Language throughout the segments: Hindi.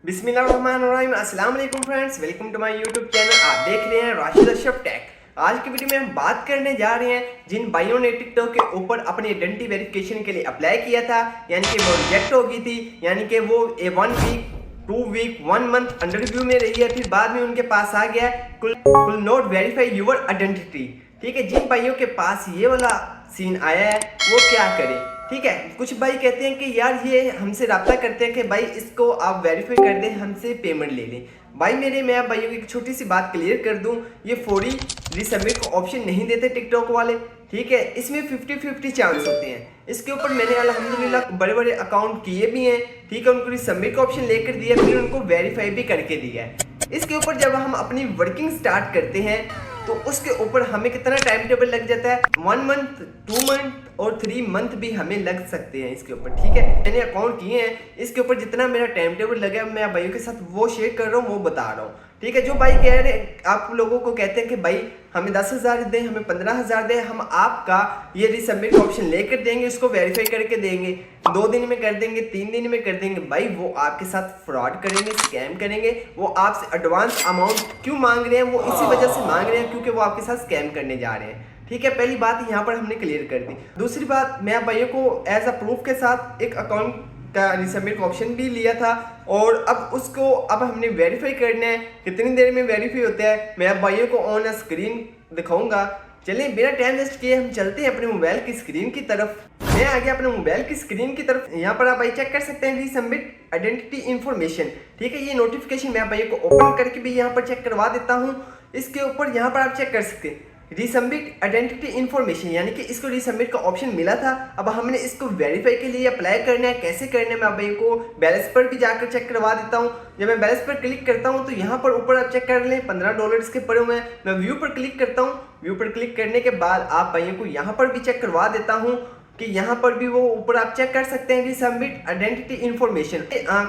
बिस्मिल्लाहिर्रहमानिर्रहीम। अस्सलाम वालेकुम friends, welcome to my YouTube channel. आप देख रहे हैं राशिद अशरफ टेक। आज की वीडियो में हम बात करने जा रहे हैं जिन भाइयों ने टिकटॉक के ऊपर अपनी आइडेंटिटी वेरिफिकेशन के लिए अप्लाई किया था, यानी कि वो रिजेक्ट हो गई थी, यानी कि वो 1 week 2 week 1 month under review में रही है, फिर बाद में उनके पास आ गया कुल नॉट वेरीफाई यूर आइडेंटिटी। ठीक है, जिन भाइयों के पास ये वाला सीन आया है वो क्या करें। ठीक है, कुछ भाई कहते हैं कि यार ये हमसे रब्ता करते हैं कि भाई इसको आप वेरीफाई कर दें, हमसे पेमेंट ले लें। भाई मैं भाइयों की एक छोटी सी बात क्लियर कर दूं, ये फौरी रिसबमिट को ऑप्शन नहीं देते टिकटॉक वाले। ठीक है, इसमें 50-50 चांस होते हैं। इसके ऊपर मैंने अल्हम्दुलिल्लाह बड़े बड़े अकाउंट किए भी हैं। ठीक है, उनको रिसबमिट का ऑप्शन लेकर दिया, फिर उनको वेरीफाई भी करके दिया है। इसके ऊपर जब हम अपनी वर्किंग स्टार्ट करते हैं तो उसके ऊपर हमें कितना टाइम टेबल लग जाता है, 1 मंथ 2 मंथ और 3 मंथ भी हमें लग सकते हैं इसके ऊपर। ठीक है, मैंने अकाउंट किए हैं, इसके ऊपर जितना मेरा टाइम टेबल लगा है मैं भाइयों के साथ वो शेयर कर रहा हूँ, वो बता रहा हूँ। ठीक है, जो भाई कह रहे आप लोगों को कहते हैं कि भाई हमें 10,000 दें, हमें 15,000 दें, हम आपका ये रिसबमिट ऑप्शन लेकर देंगे, इसको वेरीफाई करके देंगे, 2 दिन में कर देंगे, 3 दिन में कर देंगे। भाई वो आपके साथ फ्रॉड करेंगे, स्कैम करेंगे। वो आपसे एडवांस अमाउंट क्यों मांग रहे हैं, वो इसी वजह से मांग रहे हैं क्योंकि वो आपके साथ स्कैम करने जा रहे हैं। ठीक है, पहली बात यहाँ पर हमने क्लियर कर दी। दूसरी बात, मैं भाइयों को एज अ प्रूफ के साथ एक अकाउंट का रिसबमिट ऑप्शन भी लिया था, और अब हमने वेरीफाई करना है। कितनी देर में वेरीफाई होता है मैं अब भाइयों को ऑन स्क्रीन दिखाऊंगा। चलिए बिना टाइम वेस्ट किए हम चलते हैं अपने मोबाइल की स्क्रीन की तरफ। मैं आ गया अपने मोबाइल की स्क्रीन की तरफ। यहाँ पर आप भाई चेक कर सकते हैं रिसबमिट आइडेंटिटी इन्फॉर्मेशन। ठीक है, ये नोटिफिकेशन मैं भाई को ओपन करके भी यहाँ पर चेक करवा देता हूँ। इसके ऊपर यहाँ पर आप चेक कर सकते हैं रिसबमिट आइडेंटिटी इन्फॉर्मेशन, यानी कि इसको रिसबमिट का ऑप्शन मिला था। अब हमने इसको वेरीफाई के लिए अप्लाई करना है। कैसे करना है मैं भाई को बैलेंस पर भी जाकर चेक करवा देता हूँ। जब मैं बैलेंस पर क्लिक करता हूँ तो यहाँ पर ऊपर आप चेक कर लें $15 के पड़े हुए हैं। मैं व्यू पर क्लिक करता हूँ। व्यू पर क्लिक करने के बाद आप भाइयों को यहाँ पर भी चेक करवा देता हूँ कि यहाँ पर भी वो ऊपर आप चेक कर सकते हैं रिसबमिट आइडेंटिटी इन्फॉर्मेशन।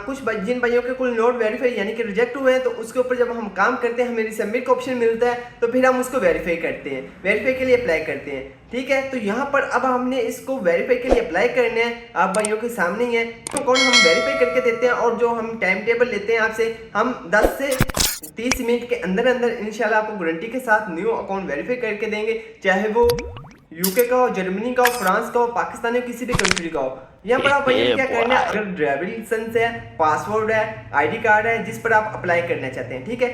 कुछ जिन भाइयों के कुल नोट वेरीफाई यानी कि रिजेक्ट हुए हैं, तो उसके ऊपर जब हम काम करते हैं हमें रिसबमिट का ऑप्शन मिलता है, तो फिर हम उसको वेरीफाई करते हैं, वेरीफाई के लिए अप्लाई करते हैं। ठीक है, तो यहाँ पर अब हमने इसको वेरीफाई के लिए अप्लाई करने हैं। आप भाइयों के सामने ही है तो कौन हम वेरीफाई करके देते हैं, और जो हम टाइम टेबल लेते हैं आपसे, हम 10 से 30 मिनट के अंदर अंदर इंशाल्लाह आपको गारंटी के साथ न्यू अकाउंट वेरीफाई करके देंगे, चाहे वो यूके का हो, जर्मनी का हो, फ्रांस का हो, पाकिस्तान हो, किसी भी कंट्री का हो। यहाँ पर आप भैया क्या करना है, अगर ड्राइविंग लाइसेंस है, पासपोर्ट है, आईडी कार्ड है जिस पर आप अप्लाई करना चाहते हैं। ठीक है,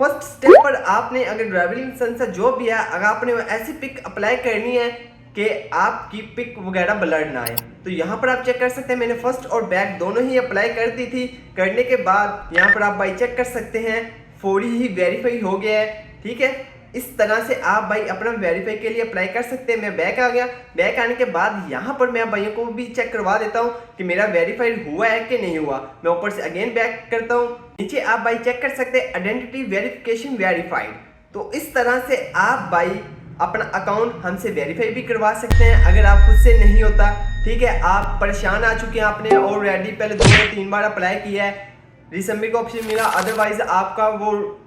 फर्स्ट स्टेप पर आपने अगर ड्राइविंग लाइसेंस है जो भी है, अगर आपने ऐसी पिक अप्लाई करनी है कि आपकी पिक वगैरह ब्लर ना आए, तो यहाँ पर आप चेक कर सकते हैं मैंने फर्स्ट और बैक दोनों ही अप्लाई कर दी थी। करने के बाद यहाँ पर आप भाई चेक कर सकते हैं फौरी ही वेरीफाई हो गया है। ठीक है, इस तरह से आप भाई अपना वेरीफाई के लिए अप्लाई कर सकते हैं। मैं बैक आ गया। बैक आने के बाद यहाँ पर मैं भाइयों को भी चेक करवा देता हूँ कि मेरा वेरीफाइड हुआ है कि नहीं हुआ। मैं ऊपर से अगेन बैक करता हूँ। नीचे आप भाई चेक कर सकते हैं आइडेंटिटी वेरिफिकेशन वेरीफाइड। तो इस तरह से आप भाई अपना अकाउंट हमसे वेरीफाई भी करवा सकते हैं अगर आप खुद से नहीं होता। ठीक है, आप परेशान आ चुके हैं, आपने ऑलरेडी पहले 2 या 3 बार अप्लाई किया है, रिसबमिट का ऑप्शन मिला, अदरवाइज आपका वो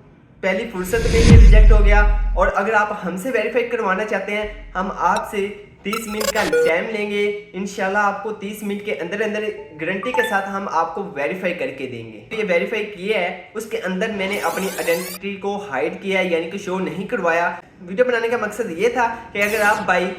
पहली फुर्सत में ही रिजेक्ट हो गया। और अगर आप हमसे वेरीफाई करवाना चाहते हैं, हम आपसे 30 मिनट का टाइम लेंगे। इंशाल्लाह आपको 30 मिनट के अंदर अंदर गारंटी के साथ हम आपको वेरीफाई करके देंगे। तो ये वेरीफाई किया है, उसके अंदर मैंने अपनी आइडेंटिटी को हाइड किया है, यानी कि शो नहीं करवाया। वीडियो बनाने का मकसद ये था कि अगर आप भाई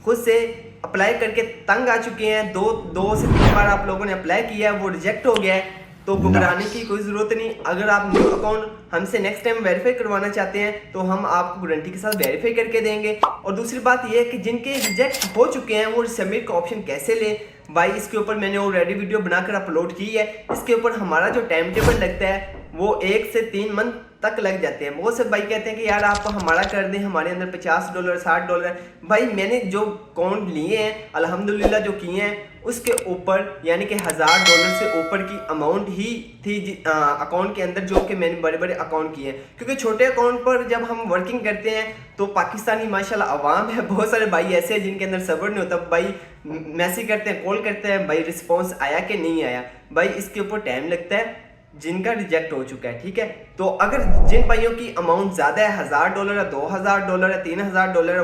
खुद से अप्लाई करके तंग आ चुके हैं, 2 से 3 बार आप लोगों ने अप्लाई किया है, वो रिजेक्ट हो गया है, तो घबराने की कोई ज़रूरत नहीं। अगर आप न्यू अकाउंट हमसे नेक्स्ट टाइम वेरीफाई करवाना चाहते हैं तो हम आपको गारंटी के साथ वेरीफाई करके देंगे। और दूसरी बात यह है कि जिनके रिजेक्ट हो चुके हैं वो सबमिट का ऑप्शन कैसे लें, भाई इसके ऊपर मैंने ऑलरेडी वीडियो बनाकर अपलोड की है। इसके ऊपर हमारा जो टाइम टेबल लगता है वो 1 से 3 मंथ तक लग जाते हैं। बहुत से भाई कहते हैं कि यार आप हमारा कर दें, हमारे अंदर $50 $60। भाई मैंने जो अकाउंट लिए हैं अल्हम्दुलिल्लाह जो किए हैं उसके ऊपर यानी कि $1000 से ऊपर की अमाउंट ही थी अकाउंट के अंदर, जो कि मैंने बड़े बड़े अकाउंट किए हैं। क्योंकि छोटे अकाउंट पर जब हम वर्किंग करते हैं तो पाकिस्तानी माशाल्लाह अवाम है, बहुत सारे भाई ऐसे हैं जिनके अंदर सब्र नहीं होता। भाई मैसेज करते हैं, कॉल करते हैं, भाई रिस्पॉन्स आया कि नहीं आया। भाई इसके ऊपर टाइम लगता है जिनका रिजेक्ट हो चुका है। ठीक है, तो अगर जिन भाइयों की अमाउंट ज़्यादा है, $1000 है, $2000 है, $3000 है,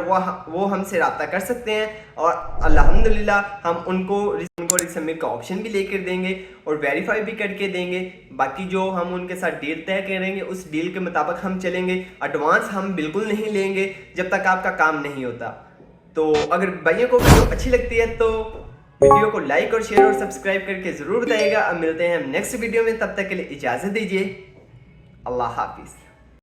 वो हमसे रब्ता कर सकते हैं और अल्हम्दुलिल्लाह हम उनको उनको रिसबमिट का ऑप्शन भी लेकर देंगे और वेरीफाई भी करके देंगे। बाकी जो हम उनके साथ डील तय करेंगे उस डील के मुताबिक हम चलेंगे। एडवांस हम बिल्कुल नहीं लेंगे जब तक आपका काम नहीं होता। तो अगर भाइयों को वीडियो अच्छी लगती है तो वीडियो को लाइक और शेयर और सब्सक्राइब करके ज़रूर बताइएगा। अब मिलते हैं हम नेक्स्ट वीडियो में, तब तक के लिए इजाज़त दीजिए। अल्लाह हाफिज़।